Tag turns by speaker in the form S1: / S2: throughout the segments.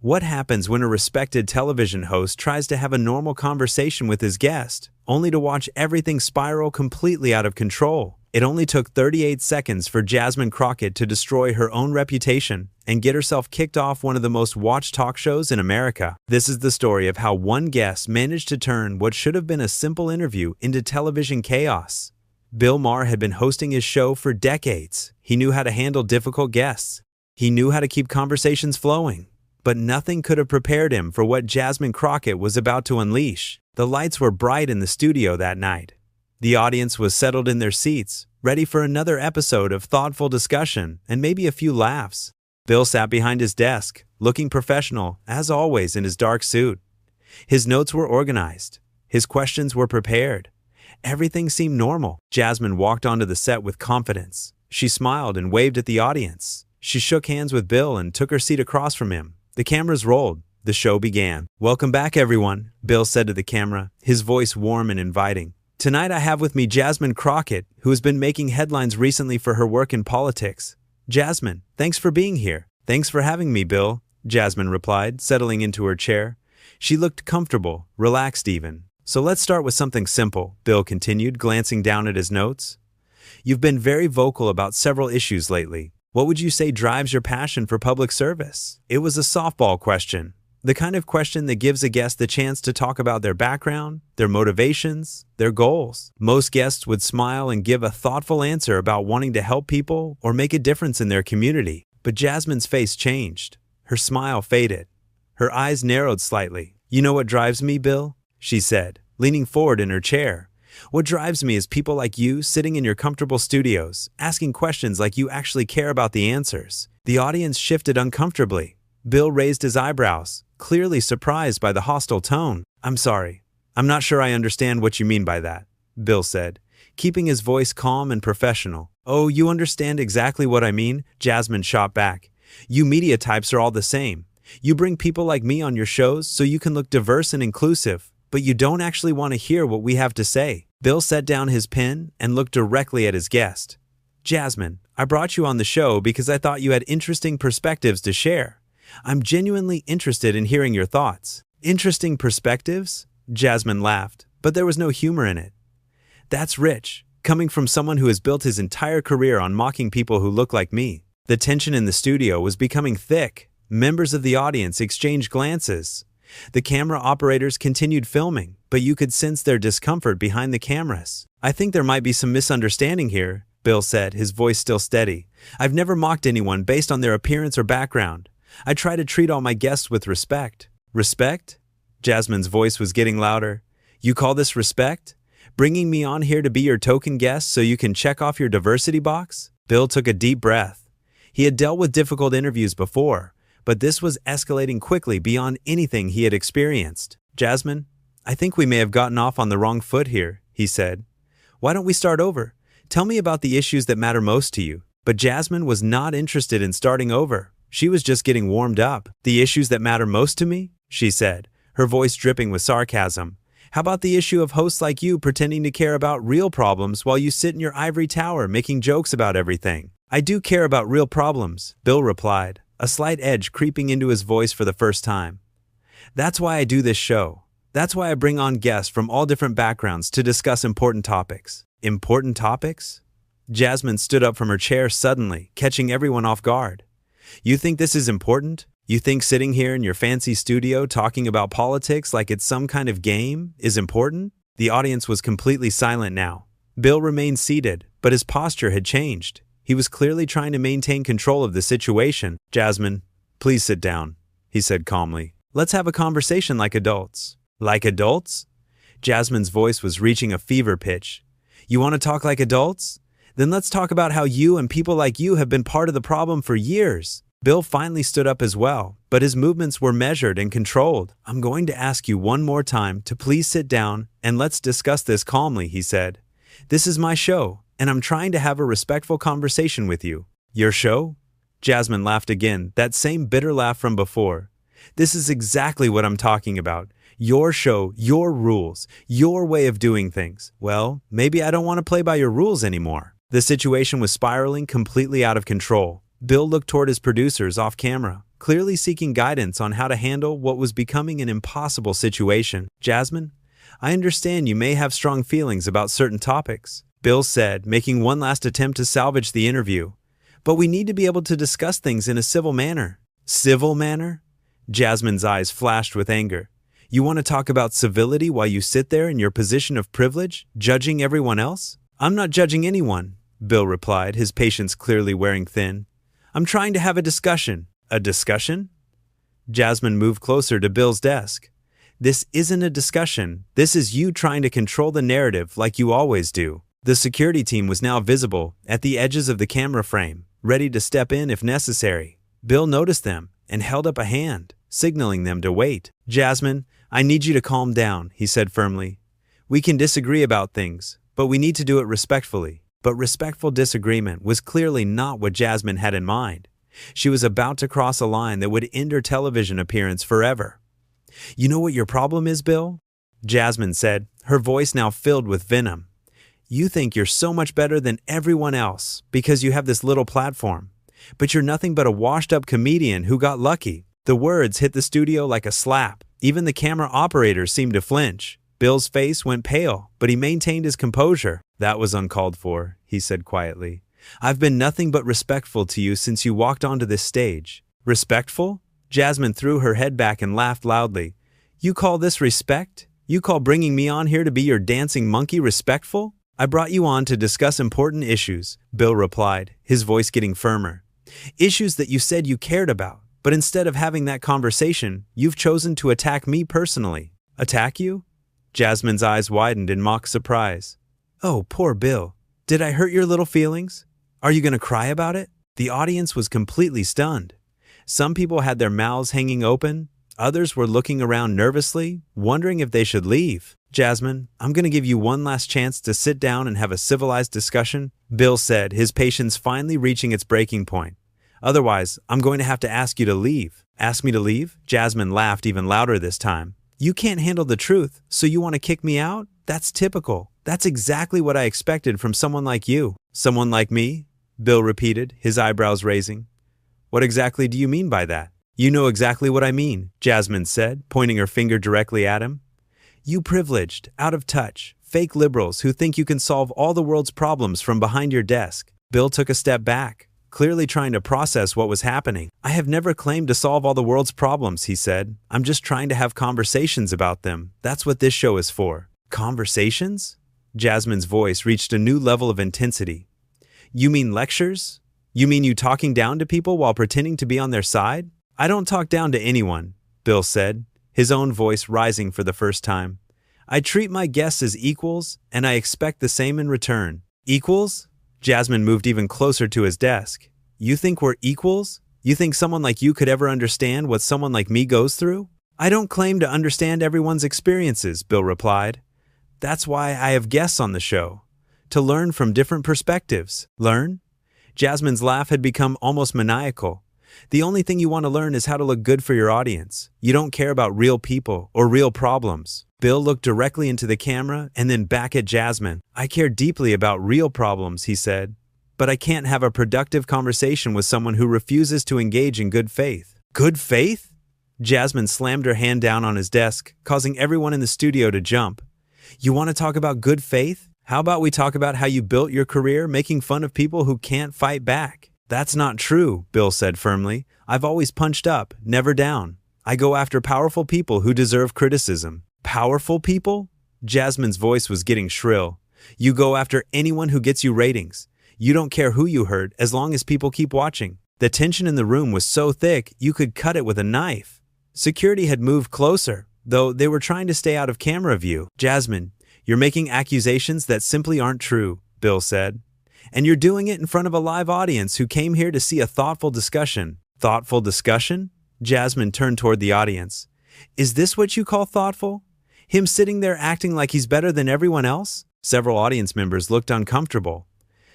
S1: What happens when a respected television host tries to have a normal conversation with his guest, only to watch everything spiral completely out of control? It only took 38 seconds for Jasmine Crockett to destroy her own reputation and get herself kicked off one of the most watched talk shows in America. This is the story of how one guest managed to turn what should have been a simple interview into television chaos. Bill Maher had been hosting his show for decades. He knew how to handle difficult guests. He knew how to keep conversations flowing. But nothing could have prepared him for what Jasmine Crockett was about to unleash. The lights were bright in the studio that night. The audience was settled in their seats, ready for another episode of thoughtful discussion and maybe a few laughs. Bill sat behind his desk, looking professional, as always, in his dark suit. His notes were organized. His questions were prepared. Everything seemed normal. Jasmine walked onto the set with confidence. She smiled and waved at the audience. She shook hands with Bill and took her seat across from him. The cameras rolled. The show began. "Welcome back, everyone," Bill said to the camera, his voice warm and inviting. "Tonight I have with me Jasmine Crockett, who has been making headlines recently for her work in politics. Jasmine, thanks for being here." "Thanks for having me, Bill," Jasmine replied, settling into her chair. She looked comfortable, relaxed even. "So let's start with something simple," Bill continued, glancing down at his notes. "You've been very vocal about several issues lately. What would you say drives your passion for public service?" It was a softball question, the kind of question that gives a guest the chance to talk about their background, their motivations, their goals. Most guests would smile and give a thoughtful answer about wanting to help people or make a difference in their community. But Jasmine's face changed. Her smile faded. Her eyes narrowed slightly. "You know what drives me, Bill?" she said, leaning forward in her chair. "What drives me is people like you sitting in your comfortable studios, asking questions like you actually care about the answers." The audience shifted uncomfortably. Bill raised his eyebrows, clearly surprised by the hostile tone. "I'm sorry. I'm not sure I understand what you mean by that," Bill said, keeping his voice calm and professional. "Oh, you understand exactly what I mean," Jasmine shot back. "You media types are all the same. You bring people like me on your shows so you can look diverse and inclusive, but you don't actually want to hear what we have to say." Bill set down his pen and looked directly at his guest. "Jasmine, I brought you on the show because I thought you had interesting perspectives to share. I'm genuinely interested in hearing your thoughts." "Interesting perspectives?" Jasmine laughed, but there was no humor in it. "That's rich, coming from someone who has built his entire career on mocking people who look like me." The tension in the studio was becoming thick. Members of the audience exchanged glances. The camera operators continued filming, but you could sense their discomfort behind the cameras. "I think there might be some misunderstanding here," Bill said, his voice still steady. "I've never mocked anyone based on their appearance or background. I try to treat all my guests with respect." "Respect?" Jasmine's voice was getting louder. "You call this respect? Bringing me on here to be your token guest so you can check off your diversity box?" Bill took a deep breath. He had dealt with difficult interviews before, but this was escalating quickly beyond anything he had experienced. "Jasmine, I think we may have gotten off on the wrong foot here," he said. "Why don't we start over? Tell me about the issues that matter most to you." But Jasmine was not interested in starting over. She was just getting warmed up. "The issues that matter most to me?" she said, her voice dripping with sarcasm. "How about the issue of hosts like you pretending to care about real problems while you sit in your ivory tower making jokes about everything?" "I do care about real problems," Bill replied, a slight edge creeping into his voice for the first time. "That's why I do this show. That's why I bring on guests from all different backgrounds to discuss important topics." "Important topics?" Jasmine stood up from her chair suddenly, catching everyone off guard. "You think this is important? You think sitting here in your fancy studio talking about politics like it's some kind of game is important?" The audience was completely silent now. Bill remained seated, but his posture had changed. He was clearly trying to maintain control of the situation. "Jasmine, please sit down," he said calmly. "Let's have a conversation like adults." "Like adults?" Jasmine's voice was reaching a fever pitch. "You want to talk like adults? Then let's talk about how you and people like you have been part of the problem for years." Bill finally stood up as well, but his movements were measured and controlled. "I'm going to ask you one more time to please sit down and let's discuss this calmly," he said. "This is my show, and I'm trying to have a respectful conversation with you." "Your show?" Jasmine laughed again, that same bitter laugh from before. "This is exactly what I'm talking about. Your show, your rules, your way of doing things. Well, maybe I don't want to play by your rules anymore." The situation was spiraling completely out of control. Bill looked toward his producers off camera, clearly seeking guidance on how to handle what was becoming an impossible situation. Jasmine, I understand you may have strong feelings about certain topics, Bill said, making one last attempt to salvage the interview. But we need to be able to discuss things in a civil manner. Civil manner? Jasmine's eyes flashed with anger. You want to talk about civility while you sit there in your position of privilege, judging everyone else? I'm not judging anyone, Bill replied, his patience clearly wearing thin. I'm trying to have a discussion. A discussion? Jasmine moved closer to Bill's desk. This isn't a discussion. This is you trying to control the narrative like you always do. The security team was now visible at the edges of the camera frame, ready to step in if necessary. Bill noticed them and held up a hand, signaling them to wait. Jasmine, I need you to calm down, he said firmly. We can disagree about things, but we need to do it respectfully. But respectful disagreement was clearly not what Jasmine had in mind. She was about to cross a line that would end her television appearance forever. You know what your problem is, Bill? Jasmine said, her voice now filled with venom. You think you're so much better than everyone else because you have this little platform. But you're nothing but a washed-up comedian who got lucky. The words hit the studio like a slap. Even the camera operator seemed to flinch. Bill's face went pale, but he maintained his composure. That was uncalled for, he said quietly. I've been nothing but respectful to you since you walked onto this stage. Respectful? Jasmine threw her head back and laughed loudly. You call this respect? You call bringing me on here to be your dancing monkey respectful? I brought you on to discuss important issues, Bill replied, his voice getting firmer. Issues that you said you cared about, but instead of having that conversation, you've chosen to attack me personally. Attack you? Jasmine's eyes widened in mock surprise. Oh, poor Bill. Did I hurt your little feelings? Are you going to cry about it? The audience was completely stunned. Some people had their mouths hanging open. Others were looking around nervously, wondering if they should leave. Jasmine, I'm going to give you one last chance to sit down and have a civilized discussion, Bill said, his patience finally reaching its breaking point. Otherwise, I'm going to have to ask you to leave. Ask me to leave? Jasmine laughed even louder this time. You can't handle the truth, so you want to kick me out? That's typical. That's exactly what I expected from someone like you. Someone like me? Bill repeated, his eyebrows raising. What exactly do you mean by that? You know exactly what I mean, Jasmine said, pointing her finger directly at him. You privileged, out of touch, fake liberals who think you can solve all the world's problems from behind your desk. Bill took a step back, clearly trying to process what was happening. I have never claimed to solve all the world's problems, he said. I'm just trying to have conversations about them. That's what this show is for. Conversations? Jasmine's voice reached a new level of intensity. You mean lectures? You mean you talking down to people while pretending to be on their side? I don't talk down to anyone, Bill said, his own voice rising for the first time. I treat my guests as equals, and I expect the same in return. Equals? Jasmine moved even closer to his desk. You think we're equals? You think someone like you could ever understand what someone like me goes through? I don't claim to understand everyone's experiences, Bill replied. That's why I have guests on the show. To learn from different perspectives. Learn? Jasmine's laugh had become almost maniacal. The only thing you want to learn is how to look good for your audience. You don't care about real people or real problems. Bill looked directly into the camera and then back at Jasmine. I care deeply about real problems, he said. But I can't have a productive conversation with someone who refuses to engage in good faith. Good faith? Jasmine slammed her hand down on his desk, causing everyone in the studio to jump. You want to talk about good faith? How about we talk about how you built your career making fun of people who can't fight back? That's not true, Bill said firmly. I've always punched up, never down. I go after powerful people who deserve criticism. Powerful people? Jasmine's voice was getting shrill. You go after anyone who gets you ratings. You don't care who you hurt as long as people keep watching. The tension in the room was so thick you could cut it with a knife. Security had moved closer, though they were trying to stay out of camera view. Jasmine, you're making accusations that simply aren't true, Bill said. And you're doing it in front of a live audience who came here to see a thoughtful discussion. Thoughtful discussion? Jasmine turned toward the audience. Is this what you call thoughtful? Him sitting there acting like he's better than everyone else? Several audience members looked uncomfortable.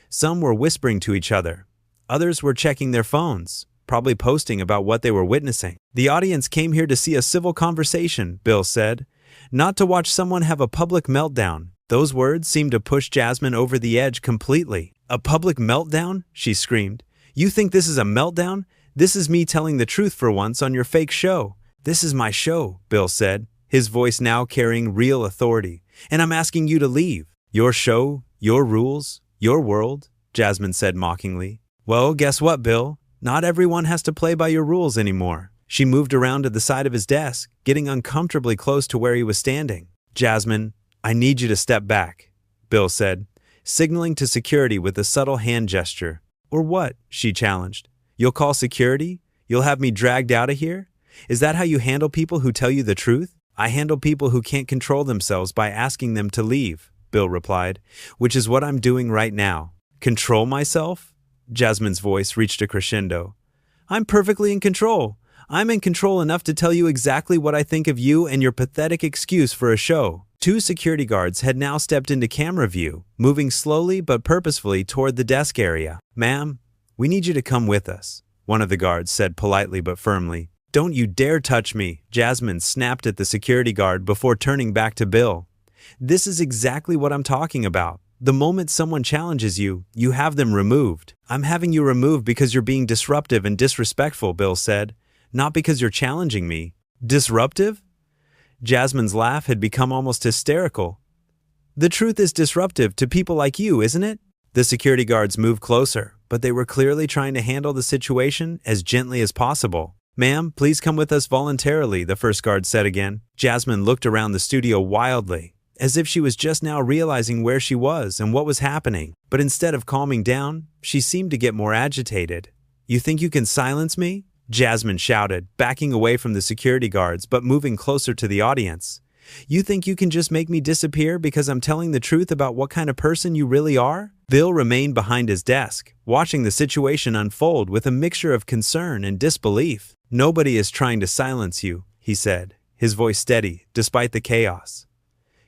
S1: Some were whispering to each other. Others were checking their phones, probably posting about what they were witnessing. The audience came here to see a civil conversation, Bill said, not to watch someone have a public meltdown. Those words seemed to push Jasmine over the edge completely. A public meltdown? She screamed. You think this is a meltdown? This is me telling the truth for once on your fake show. This is my show, Bill said, his voice now carrying real authority. And I'm asking you to leave. Your show, your rules, your world, Jasmine said mockingly. Well, guess what, Bill? Not everyone has to play by your rules anymore. She moved around to the side of his desk, getting uncomfortably close to where he was standing. Jasmine, I need you to step back, Bill said, signaling to security with a subtle hand gesture. Or what? She challenged. You'll call security? You'll have me dragged out of here? Is that how you handle people who tell you the truth? I handle people who can't control themselves by asking them to leave, Bill replied, which is what I'm doing right now. Control myself? Jasmine's voice reached a crescendo. I'm perfectly in control. I'm in control enough to tell you exactly what I think of you and your pathetic excuse for a show. Two security guards had now stepped into camera view, moving slowly but purposefully toward the desk area. Ma'am, we need you to come with us, one of the guards said politely but firmly. Don't you dare touch me, Jasmine snapped at the security guard before turning back to Bill. This is exactly what I'm talking about. The moment someone challenges you, you have them removed. I'm having you removed because you're being disruptive and disrespectful, Bill said, not because you're challenging me. Disruptive? Jasmine's laugh had become almost hysterical. The truth is disruptive to people like you, isn't it? The security guards moved closer, but they were clearly trying to handle the situation as gently as possible. Ma'am, please come with us voluntarily, the first guard said again. Jasmine looked around the studio wildly, as if she was just now realizing where she was and what was happening. But instead of calming down, she seemed to get more agitated. You think you can silence me? Jasmine shouted, backing away from the security guards but moving closer to the audience. You think you can just make me disappear because I'm telling the truth about what kind of person you really are? Bill remained behind his desk, watching the situation unfold with a mixture of concern and disbelief. Nobody is trying to silence you, he said, his voice steady despite the chaos.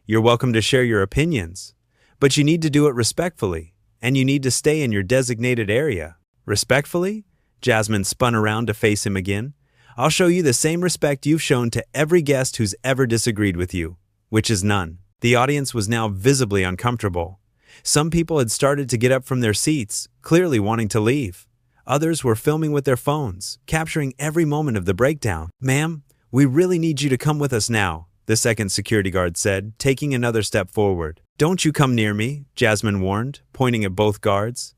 S1: You're welcome to share your opinions, but you need to do it respectfully, and you need to stay in your designated area. Respectfully? Jasmine spun around to face him again. I'll show you the same respect you've shown to every guest who's ever disagreed with you, which is none. The audience was now visibly uncomfortable. Some people had started to get up from their seats, clearly wanting to leave. Others were filming with their phones, capturing every moment of the breakdown. Ma'am, we really need you to come with us now, the second security guard said, taking another step forward. Don't you come near me, Jasmine warned, pointing at both guards.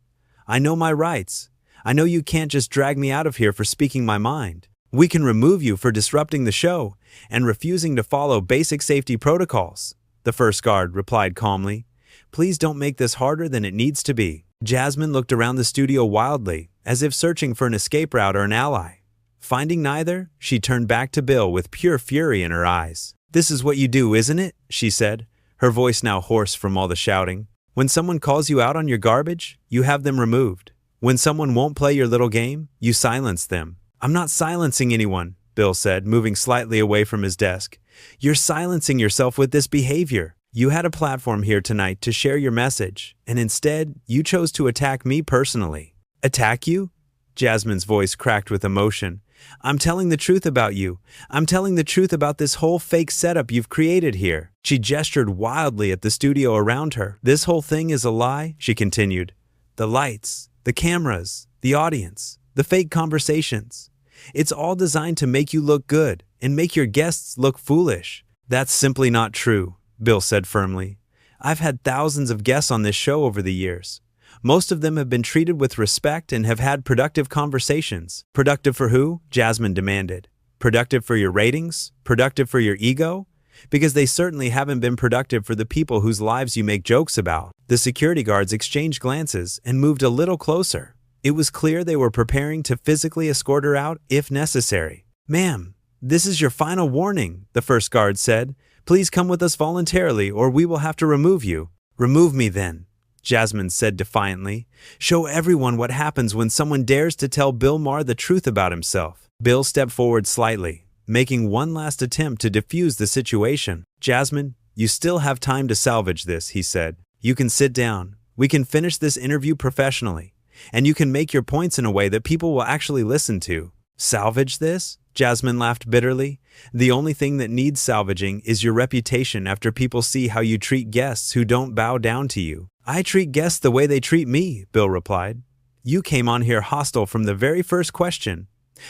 S1: I know my rights. I know you can't just drag me out of here for speaking my mind. We can remove you for disrupting the show and refusing to follow basic safety protocols, the first guard replied calmly. Please don't make this harder than it needs to be. Jasmine looked around the studio wildly, as if searching for an escape route or an ally. Finding neither, she turned back to Bill with pure fury in her eyes. This is what you do, isn't it? She said, her voice now hoarse from all the shouting. When someone calls you out on your garbage, you have them removed. When someone won't play your little game, you silence them. I'm not silencing anyone, Bill said, moving slightly away from his desk. You're silencing yourself with this behavior. You had a platform here tonight to share your message, and instead, you chose to attack me personally. Attack you? Jasmine's voice cracked with emotion. I'm telling the truth about you. I'm telling the truth about this whole fake setup you've created here. She gestured wildly at the studio around her. This whole thing is a lie, she continued. The lights, the cameras, the audience, the fake conversations. It's all designed to make you look good and make your guests look foolish. That's simply not true, Bill said firmly. I've had thousands of guests on this show over the years. Most of them have been treated with respect and have had productive conversations. Productive for who? Jasmine demanded. Productive for your ratings? Productive for your ego? Because they certainly haven't been productive for the people whose lives you make jokes about. The security guards exchanged glances and moved a little closer. It was clear they were preparing to physically escort her out if necessary. Ma'am, this is your final warning, the first guard said. Please come with us voluntarily or we will have to remove you. Remove me then, Jasmine said defiantly. Show everyone what happens when someone dares to tell Bill Maher the truth about himself. Bill stepped forward slightly, making one last attempt to defuse the situation. Jasmine, you still have time to salvage this, he said. You can sit down. We can finish this interview professionally. And you can make your points in a way that people will actually listen to. Salvage this? Jasmine laughed bitterly. The only thing that needs salvaging is your reputation after people see how you treat guests who don't bow down to you. I treat guests the way they treat me, Bill replied. You came on here hostile from the very first question.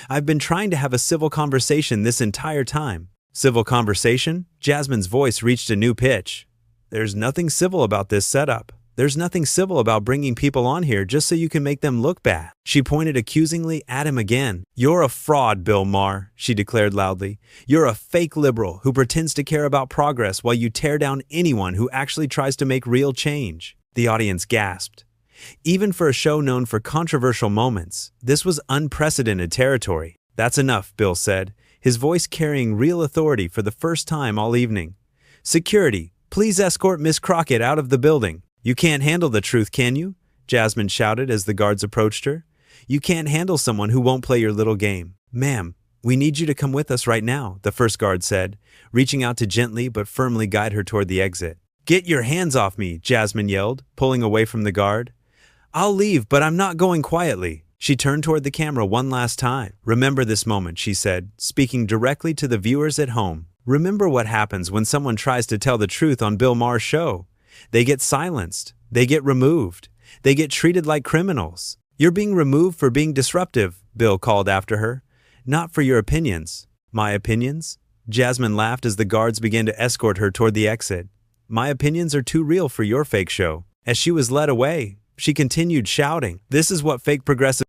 S1: I've been trying to have a civil conversation this entire time. Civil conversation? Jasmine's voice reached a new pitch. There's nothing civil about this setup. There's nothing civil about bringing people on here just so you can make them look bad. She pointed accusingly at him again. You're a fraud, Bill Maher, she declared loudly. You're a fake liberal who pretends to care about progress while you tear down anyone who actually tries to make real change. The audience gasped. Even for a show known for controversial moments, this was unprecedented territory. That's enough, Bill said, his voice carrying real authority for the first time all evening. Security, please escort Miss Crockett out of the building. You can't handle the truth, can you? Jasmine shouted as the guards approached her. You can't handle someone who won't play your little game. Ma'am, we need you to come with us right now, the first guard said, reaching out to gently but firmly guide her toward the exit. Get your hands off me, Jasmine yelled, pulling away from the guard. I'll leave, but I'm not going quietly. She turned toward the camera one last time. Remember this moment, she said, speaking directly to the viewers at home. Remember what happens when someone tries to tell the truth on Bill Maher's show. They get silenced. They get removed. They get treated like criminals. You're being removed for being disruptive, Bill called after her. Not for your opinions. My opinions? Jasmine laughed as the guards began to escort her toward the exit. My opinions are too real for your fake show. As she was led away, she continued shouting, This is what fake progressive